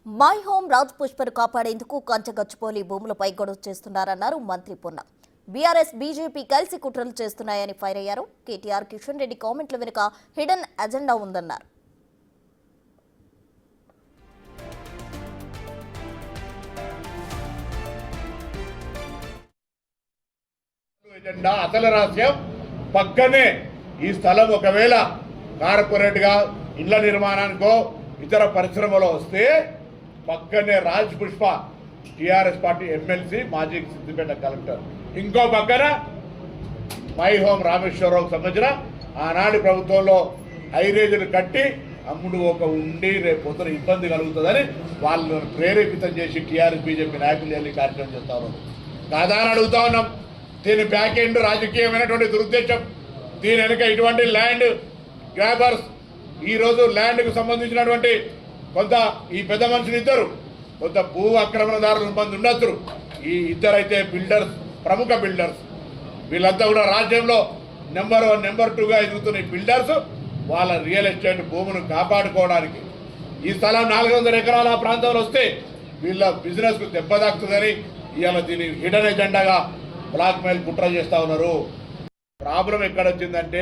My home Raj పుష్పను కాపాడేందుకు కంచగచ్చిపోలి భూములపై గొడవ చేస్తున్నారన్నారు మంత్రి పొన్న. బీఆర్ఎస్ బీజేపీ కలిసి కుట్రలు చేస్తున్నాయని ఫైర్ అయ్యారు. కేటీఆర్ కిషన్ రెడ్డి కామెంట్ల వెనుక హిడెన్ అజెండా ఉందన్నారు. అసలు రహస్యం పక్కనే ఈ స్థలం ఒకవేళ కార్పొరేట్ గా ఇళ్ల నిర్మాణానికో ఇతర పరిశ్రమలో వస్తే పక్కనే Raj Pushpa TRS party MLC మాజీ సిద్దిపేట కలెక్టర్, ఇంకో పక్కన మై హోమ్ రామేశ్వరరావుకు సంబంధించిన ఆనాటి ప్రభుత్వంలో హైరేజులు కట్టి అమ్ముడు ఒక ఉండి రేపు పొద్దున ఇబ్బంది కలుగుతుందని వాళ్ళను ప్రేరేపితం చేసి టీఆర్ఎస్ బీజేపీ నాయకులు వెళ్ళి కార్యక్రమం చేస్తా ఉన్నారు. కాదా అని అడుగుతా ఉన్నాం. దీని బ్యాక్ ఎండ్ రాజకీయమైనటువంటి దురుద్దేశం, దీని వెనుక ఇటువంటి ల్యాండ్ గ్రాబర్స్, ఈరోజు ల్యాండ్కు సంబంధించినటువంటి కొంత ఈ పెద్ద మనుషులు ఇద్దరు కొంత భూ ఆక్రమణదారుల మంది ఉండొచ్చు. ఈ ఇద్దరైతే బిల్డర్స్, ప్రముఖ బిల్డర్స్, వీళ్ళంతా కూడా రాజ్యంలో నెంబర్ 1 నెంబర్ 2గా ఎదుగుతున్న ఈ బిల్డర్స్ వాళ్ళ రియల్ ఎస్టేట్ భూమును కాపాడుకోవడానికి ఈ స్థలం 400 ఎకరాల ప్రాంతంలో వస్తే వీళ్ళ బిజినెస్కు దెబ్బతాకుతుందని ఇవాళ దీని హిడెన్ ఎజెండాగా బ్లాక్ మెయిల్ కుట్ర చేస్తూ ఉన్నారు. ప్రాబ్లం ఎక్కడ వచ్చిందంటే